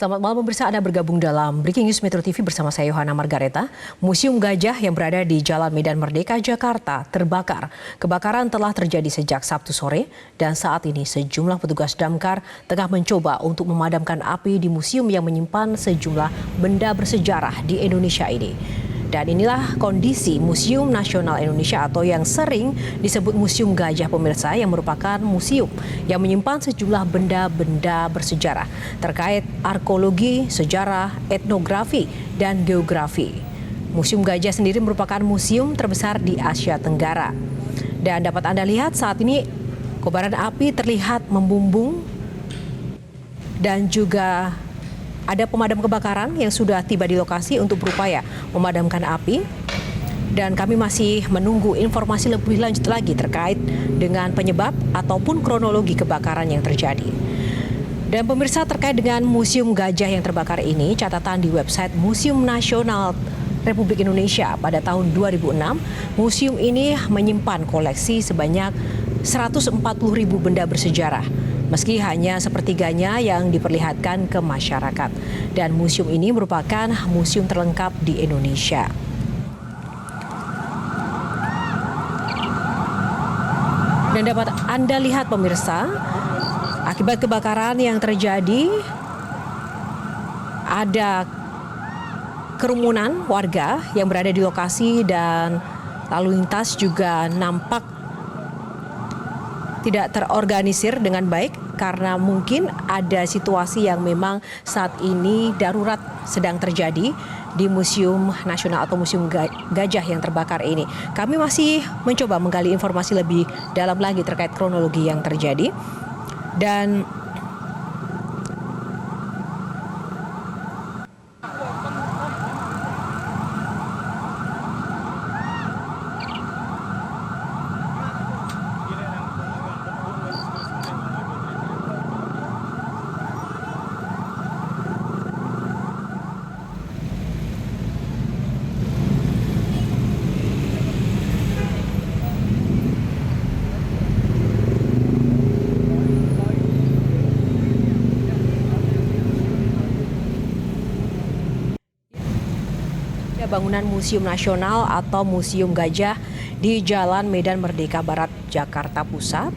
Selamat malam pemirsa, Anda bergabung dalam Breaking News Metro TV bersama saya Yohana Margareta. Museum Gajah yang berada di Jalan Medan Merdeka, Jakarta terbakar. Kebakaran telah terjadi sejak Sabtu sore dan saat ini sejumlah petugas damkar tengah mencoba untuk memadamkan api di museum yang menyimpan sejumlah benda bersejarah di Indonesia ini. Dan inilah kondisi Museum Nasional Indonesia atau yang sering disebut Museum Gajah pemirsa, yang merupakan museum yang menyimpan sejumlah benda-benda bersejarah terkait arkeologi, sejarah, etnografi, dan geografi. Museum Gajah sendiri merupakan museum terbesar di Asia Tenggara. Dan dapat Anda lihat saat ini kobaran api terlihat membumbung dan juga ada pemadam kebakaran yang sudah tiba di lokasi untuk berupaya memadamkan api. Dan kami masih menunggu informasi lebih lanjut lagi terkait dengan penyebab ataupun kronologi kebakaran yang terjadi. Dan pemirsa, terkait dengan Museum Gajah yang terbakar ini, catatan di website Museum Nasional Republik Indonesia pada tahun 2006, museum ini menyimpan koleksi sebanyak 140.000 benda bersejarah. Meski hanya sepertiganya yang diperlihatkan ke masyarakat. Dan museum ini merupakan museum terlengkap di Indonesia. Dan dapat Anda lihat pemirsa, akibat kebakaran yang terjadi, ada kerumunan warga yang berada di lokasi dan lalu lintas juga nampak tidak terorganisir dengan baik karena mungkin ada situasi yang memang saat ini darurat sedang terjadi di Museum Nasional atau Museum Gajah yang terbakar ini. Kami masih mencoba menggali informasi lebih dalam lagi terkait kronologi yang terjadi. Dan bangunan Museum Nasional atau Museum Gajah di Jalan Medan Merdeka Barat, Jakarta Pusat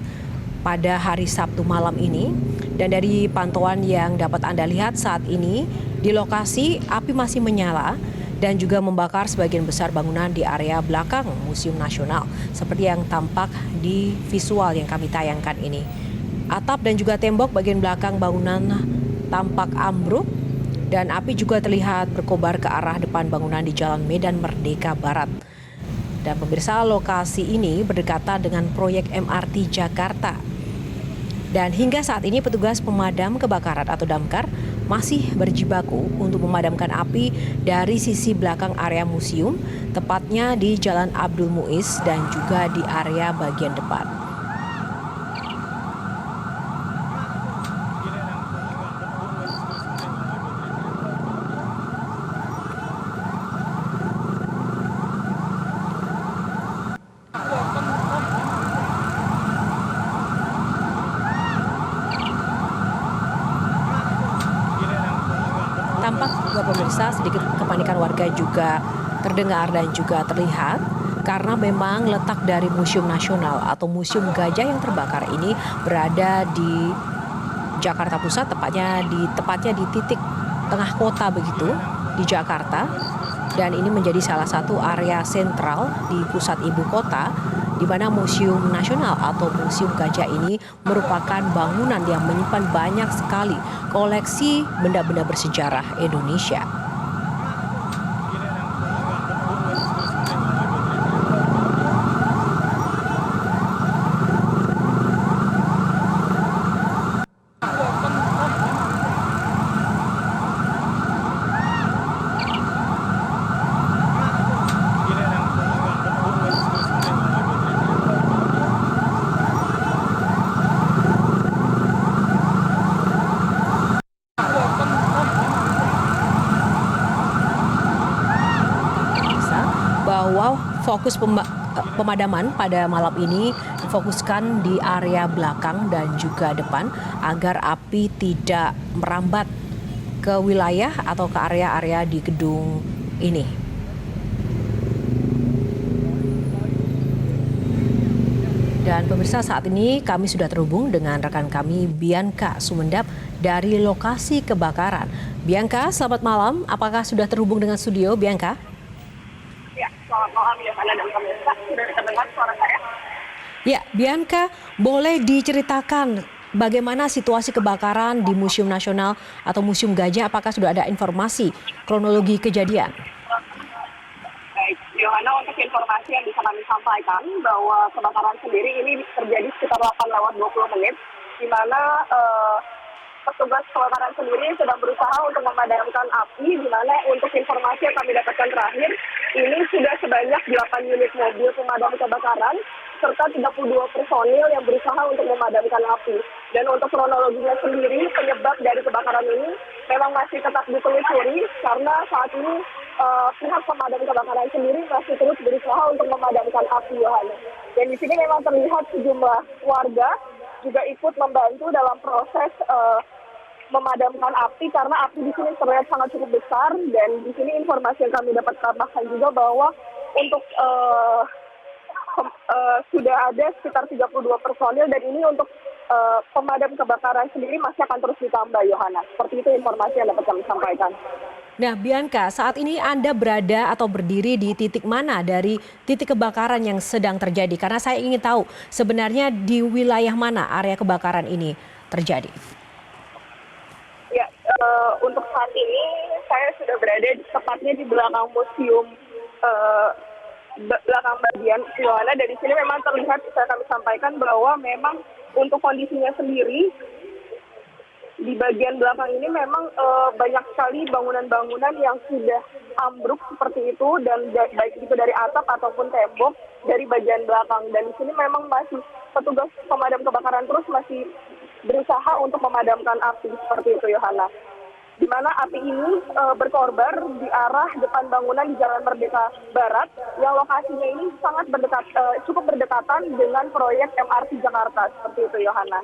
pada hari Sabtu malam ini. Dan dari pantauan yang dapat Anda lihat saat ini, di lokasi api masih menyala dan juga membakar sebagian besar bangunan di area belakang Museum Nasional seperti yang tampak di visual yang kami tayangkan ini. Atap dan juga tembok bagian belakang bangunan tampak ambruk. Dan api juga terlihat berkobar ke arah depan bangunan di Jalan Medan Merdeka Barat. Dan pemirsa, lokasi ini berdekatan dengan proyek MRT Jakarta. Dan hingga saat ini petugas pemadam kebakaran atau damkar masih berjibaku untuk memadamkan api dari sisi belakang area museum, tepatnya di Jalan Abdul Muiz dan juga di area bagian depan. Tampak juga pemirsa sedikit kepanikan warga juga terdengar dan juga terlihat karena memang letak dari Museum Nasional atau Museum Gajah yang terbakar ini berada di Jakarta Pusat, tepatnya di titik tengah kota begitu di Jakarta. Dan ini menjadi salah satu area sentral di pusat ibu kota, di mana Museum Nasional atau Museum Gajah ini merupakan bangunan yang menyimpan banyak sekali koleksi benda-benda bersejarah Indonesia. Bahwa fokus pemadaman pada malam ini difokuskan di area belakang dan juga depan agar api tidak merambat ke wilayah atau ke area-area di gedung ini. Dan pemirsa, saat ini kami sudah terhubung dengan rekan kami Bianca Sumendap dari lokasi kebakaran. Bianca, selamat malam. Apakah sudah terhubung dengan studio, Bianca? Ya, selamat malam Yohana dan pemirsa. Sudah terdengar suara saya? Ya, Bianca, boleh diceritakan bagaimana situasi kebakaran di Museum Nasional atau Museum Gajah? Apakah sudah ada informasi kronologi kejadian? Baik, Yohana, untuk informasi yang bisa kami sampaikan bahwa kebakaran sendiri ini terjadi sekitar 8:20 di mana petugas kebakaran sendiri sedang berusaha untuk memadamkan api, di mana untuk informasi yang kami dapatkan terakhir, ini sudah sebanyak 8 unit mobil pemadam kebakaran, serta 32 personil yang berusaha untuk memadamkan api. Dan untuk kronologinya sendiri, penyebab dari kebakaran ini memang masih tetap ditelusuri, karena saat ini pihak pemadam kebakaran sendiri masih terus berusaha untuk memadamkan api, Yohana. Dan di sini memang terlihat sejumlah warga juga ikut membantu dalam proses memadamkan api, karena api di sini terlihat sangat cukup besar. Dan di sini informasi yang kami dapat tambahkan juga bahwa untuk sudah ada sekitar 32 personil, dan ini untuk pemadam kebakaran sendiri masih akan terus ditambah, Yohana. Seperti itu informasi yang dapat kami sampaikan. Nah, Bianca, saat ini Anda berada atau berdiri di titik mana dari titik kebakaran yang sedang terjadi? Karena saya ingin tahu sebenarnya di wilayah mana area kebakaran ini terjadi. Ya, untuk saat ini saya sudah berada tepatnya di belakang museum, belakang bagian Yohana. Dan di sini memang terlihat, bisa kami sampaikan bahwa memang untuk kondisinya sendiri di bagian belakang ini memang banyak sekali bangunan-bangunan yang sudah ambruk seperti itu, dan baik itu dari atap ataupun tembok dari bagian belakang. Dan di sini memang masih petugas pemadam kebakaran terus masih berusaha untuk memadamkan api seperti itu, Yohana. Di mana api ini berkorbar di arah depan bangunan di Jalan Merdeka Barat, yang lokasinya ini sangat cukup berdekatan dengan proyek MRT Jakarta seperti itu, Yohana.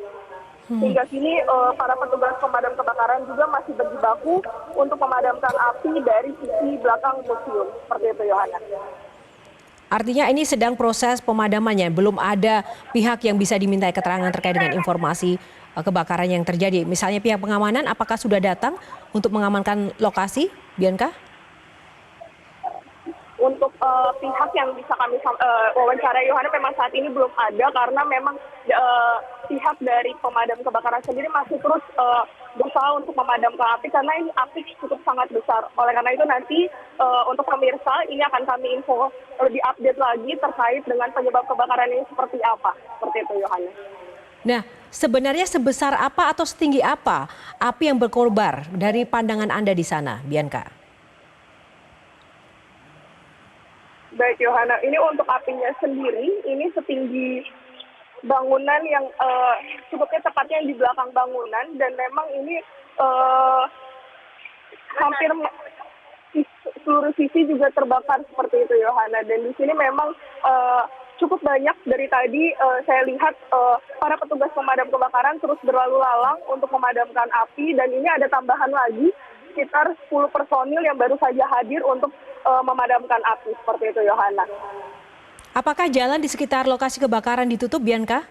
Hingga kini para petugas pemadam kebakaran juga masih berjibaku untuk memadamkan api dari sisi belakang museum seperti itu, Yohana. Artinya ini sedang proses pemadamannya, belum ada pihak yang bisa dimintai keterangan terkait dengan informasi kebakaran yang terjadi. Misalnya pihak pengamanan, apakah sudah datang untuk mengamankan lokasi, Bianca? Untuk pihak yang bisa kami wawancara, Yohana, memang saat ini belum ada, karena memang pihak dari pemadam kebakaran sendiri masih terus berusaha untuk memadamkan api, karena ini api cukup sangat besar. Oleh karena itu nanti untuk pemirsa ini akan kami info lebih update lagi terkait dengan penyebab kebakaran ini seperti apa. Seperti itu, Yohana. Nah, sebenarnya sebesar apa atau setinggi apa api yang berkorbar dari pandangan Anda di sana, Bianca? Baik, Yohana, ini untuk apinya sendiri, ini setinggi bangunan yang cukupnya tepatnya di belakang bangunan, dan memang ini hampir seluruh sisi juga terbakar seperti itu, Yohana. Dan di sini memang cukup banyak dari tadi saya lihat para petugas pemadam kebakaran terus berlalu lalang untuk memadamkan api, dan ini ada tambahan lagi sekitar 10 personil yang baru saja hadir untuk memadamkan api seperti itu, Yohana. Apakah jalan di sekitar lokasi kebakaran ditutup, Bianca?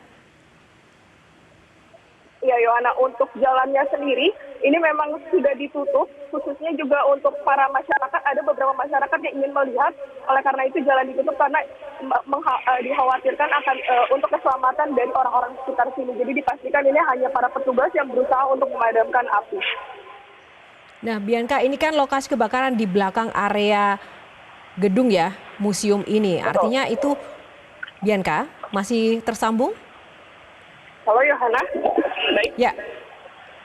Ya, Yohana, untuk jalannya sendiri ini memang sudah ditutup, khususnya juga untuk para masyarakat. Ada beberapa masyarakat yang ingin melihat, oleh karena itu jalan ditutup karena dikhawatirkan akan untuk keselamatan dari orang-orang sekitar sini. Jadi dipastikan ini hanya para petugas yang berusaha untuk memadamkan api. Nah, Bianca, ini kan lokasi kebakaran di belakang area gedung ya, museum ini. Artinya itu, Bianca, masih tersambung? Halo, Yohana. Baik.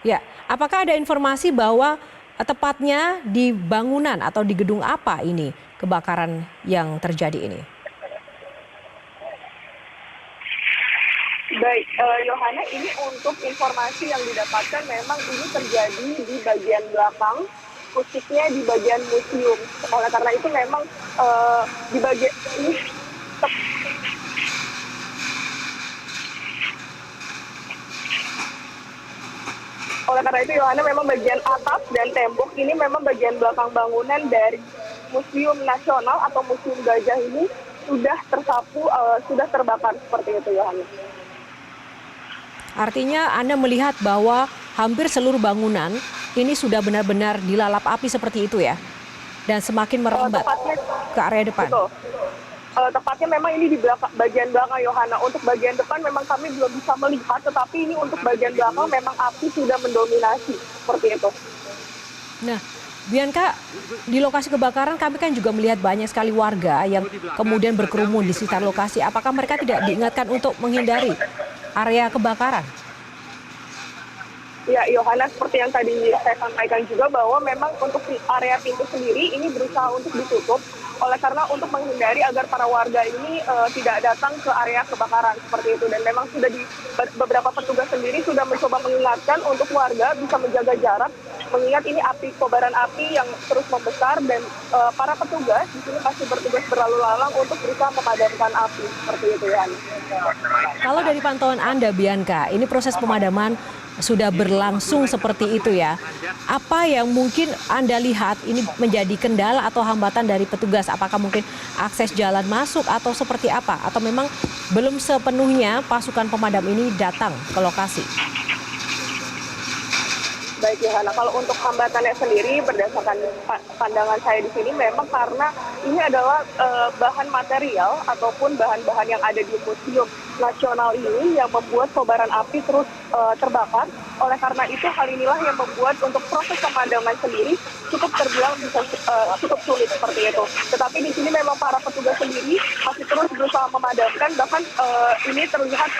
Ya. Apakah ada informasi bahwa tepatnya di bangunan atau di gedung apa ini kebakaran yang terjadi ini? Baik, Yohana, ini untuk informasi yang didapatkan memang ini terjadi di bagian belakang, khususnya di bagian museum. Oleh karena itu memang di bagian ini Oleh karena itu Yohana, memang bagian atap dan tembok ini memang bagian belakang bangunan dari Museum Nasional atau Museum Gajah ini sudah tersapu, sudah terbakar seperti itu Yohana. Artinya Anda melihat bahwa hampir seluruh bangunan ini sudah benar-benar dilalap api seperti itu ya? Dan semakin merambat ke area depan. Betul. Tepatnya memang ini di bagian belakang Yohana. Untuk bagian depan memang kami belum bisa melihat, tetapi ini untuk bagian belakang memang api sudah mendominasi seperti itu. Nah, Bianca, di lokasi kebakaran kami kan juga melihat banyak sekali warga yang kemudian berkerumun di sekitar lokasi. Apakah mereka tidak diingatkan untuk menghindari area kebakaran? Ya, Yohana, seperti yang tadi saya sampaikan juga bahwa memang untuk area pintu sendiri ini berusaha untuk ditutup oleh karena untuk menghindari agar para warga ini tidak datang ke area kebakaran seperti itu. Dan memang sudah beberapa petugas sendiri sudah mencoba mengingatkan untuk warga bisa menjaga jarak, mengingat ini kobaran api yang terus membesar dan para petugas di sini masih bertugas berlalu lalang untuk berusaha memadamkan api seperti itu ya. Kalau dari pantauan Anda, Bianca, ini proses pemadaman sudah berlangsung seperti itu ya. Apa yang mungkin Anda lihat ini menjadi kendala atau hambatan dari petugas? Apakah mungkin akses jalan masuk atau seperti apa? Atau memang belum sepenuhnya pasukan pemadam ini datang ke lokasi? Baik Yohana, kalau untuk hambatannya sendiri berdasarkan pandangan saya di sini memang karena ini adalah bahan material ataupun bahan-bahan yang ada di Museum Nasional ini yang membuat kobaran api terus terbakar. Oleh karena itu hal inilah yang membuat untuk proses pemadaman sendiri cukup terbilang bisa cukup sulit seperti itu. Tetapi di sini memang para petugas sendiri masih terus berusaha memadamkan, bahkan ini terlihat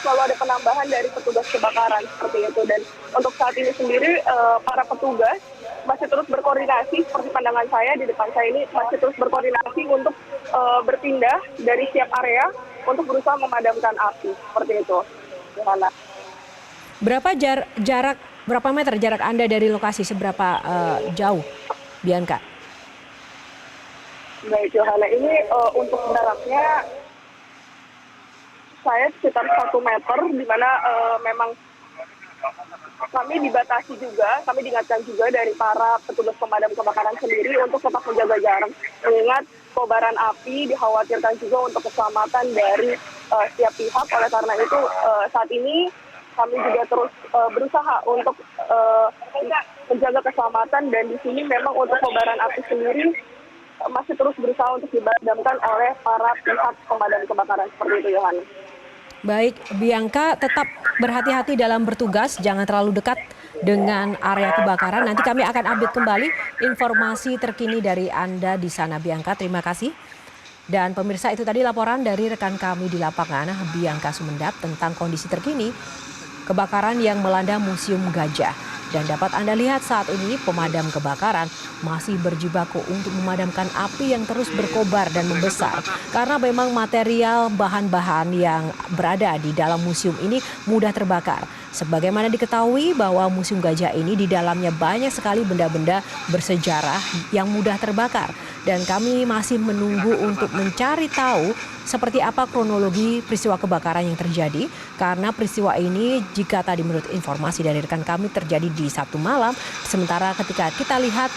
selalu ada penambahan dari petugas kebakaran seperti itu. Dan untuk saat ini sendiri para petugas masih terus berkoordinasi, seperti pandangan saya di depan saya ini masih terus berkoordinasi untuk berpindah dari setiap area untuk berusaha memadamkan api seperti itu. Yohana. Berapa meter jarak Anda dari lokasi, seberapa jauh, Bianca? Baik Yohana, ini untuk jaraknya saya sekitar 1 meter, di mana memang kami dibatasi juga, kami diingatkan juga dari para petugas pemadam kebakaran sendiri untuk tetap menjaga jarak. Mengingat kobaran api dikhawatirkan juga untuk keselamatan dari setiap pihak. Oleh karena itu saat ini kami juga terus berusaha untuk menjaga keselamatan, dan di sini memang untuk kobaran api sendiri masih terus berusaha untuk dipadamkan oleh para pihak pemadam kebakaran seperti itu Yohana. Baik, Bianca, tetap berhati-hati dalam bertugas, jangan terlalu dekat dengan area kebakaran. Nanti kami akan update kembali informasi terkini dari Anda di sana, Bianca. Terima kasih. Dan pemirsa, itu tadi laporan dari rekan kami di lapangan, Bianca Sumendap, tentang kondisi terkini kebakaran yang melanda Museum Gajah. Dan dapat Anda lihat saat ini pemadam kebakaran masih berjibaku untuk memadamkan api yang terus berkobar dan membesar. Karena memang material bahan-bahan yang berada di dalam museum ini mudah terbakar. Sebagaimana diketahui bahwa Museum Gajah ini di dalamnya banyak sekali benda-benda bersejarah yang mudah terbakar. Dan kami masih menunggu untuk mencari tahu seperti apa kronologi peristiwa kebakaran yang terjadi. Karena peristiwa ini jika tadi menurut informasi dari rekan kami terjadi di Sabtu malam. Sementara ketika kita lihat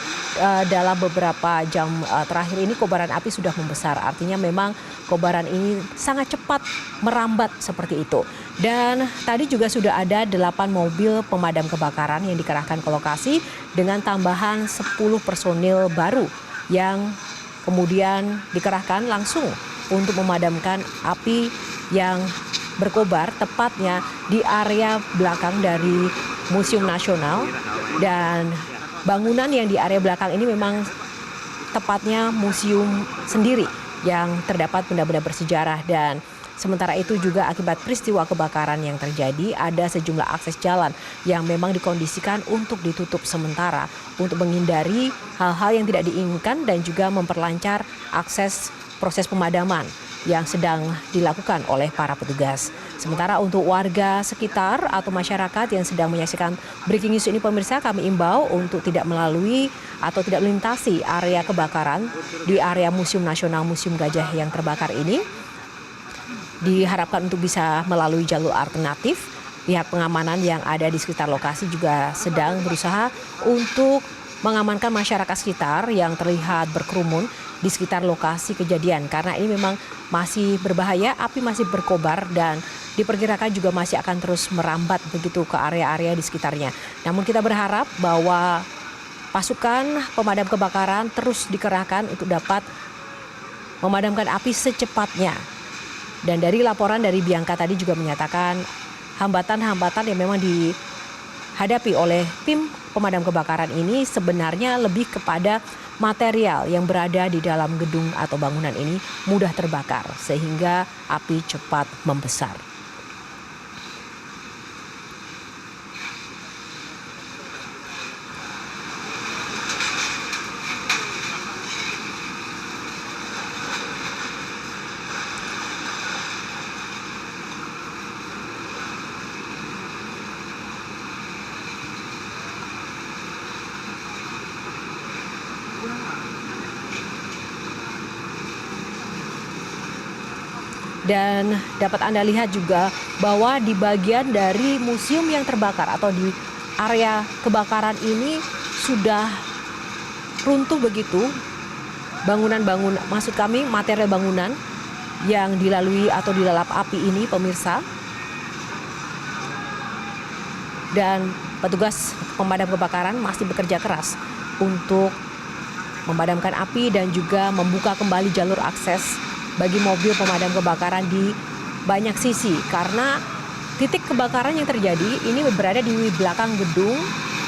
dalam beberapa jam terakhir ini kobaran api sudah membesar. Artinya memang kobaran ini sangat cepat merambat seperti itu. Dan tadi juga sudah ada 8 mobil pemadam kebakaran yang dikerahkan ke lokasi dengan tambahan 10 personil baru yang kemudian dikerahkan langsung untuk memadamkan api yang berkobar tepatnya di area belakang dari Museum Nasional. Dan bangunan yang di area belakang ini memang tepatnya museum sendiri yang terdapat benda-benda bersejarah. Dan sementara itu juga akibat peristiwa kebakaran yang terjadi ada sejumlah akses jalan yang memang dikondisikan untuk ditutup sementara untuk menghindari hal-hal yang tidak diinginkan dan juga memperlancar akses proses pemadaman yang sedang dilakukan oleh para petugas. Sementara untuk warga sekitar atau masyarakat yang sedang menyaksikan breaking news ini, pemirsa, kami imbau untuk tidak melalui atau tidak melintasi area kebakaran di area Museum Nasional Museum Gajah yang terbakar ini. Diharapkan untuk bisa melalui jalur alternatif Pihak pengamanan yang ada di sekitar lokasi juga sedang berusaha untuk mengamankan masyarakat sekitar yang terlihat berkerumun di sekitar lokasi kejadian. Karena ini memang masih berbahaya, api masih berkobar dan diperkirakan juga masih akan terus merambat begitu ke area-area di sekitarnya. Namun kita berharap bahwa pasukan pemadam kebakaran terus dikerahkan untuk dapat memadamkan api secepatnya. Dan dari laporan dari Bianca tadi juga menyatakan hambatan-hambatan yang memang dihadapi oleh tim pemadam kebakaran ini sebenarnya lebih kepada material yang berada di dalam gedung atau bangunan ini mudah terbakar sehingga api cepat membesar. Dan dapat Anda lihat juga bahwa di bagian dari museum yang terbakar atau di area kebakaran ini sudah runtuh begitu bangunan-bangunan, maksud kami material bangunan yang dilalui atau dilalap api ini pemirsa. Dan petugas pemadam kebakaran masih bekerja keras untuk memadamkan api dan juga membuka kembali jalur akses bagi mobil pemadam kebakaran di banyak sisi karena titik kebakaran yang terjadi ini berada di belakang gedung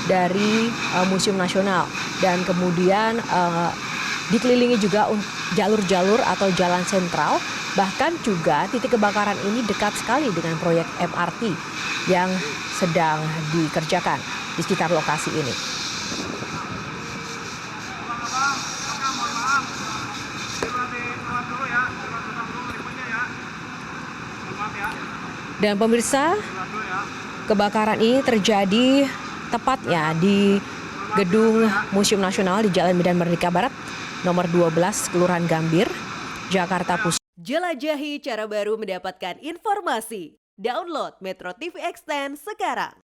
dari Museum Nasional dan kemudian dikelilingi juga jalur-jalur atau jalan sentral, bahkan juga titik kebakaran ini dekat sekali dengan proyek MRT yang sedang dikerjakan di sekitar lokasi ini. Dan pemirsa, kebakaran ini terjadi tepatnya di gedung Museum Nasional di Jalan Medan Merdeka Barat, nomor 12, Kelurahan Gambir, Jakarta Pusat. Jelajahi cara baru mendapatkan informasi. Download Metro TV Extend sekarang.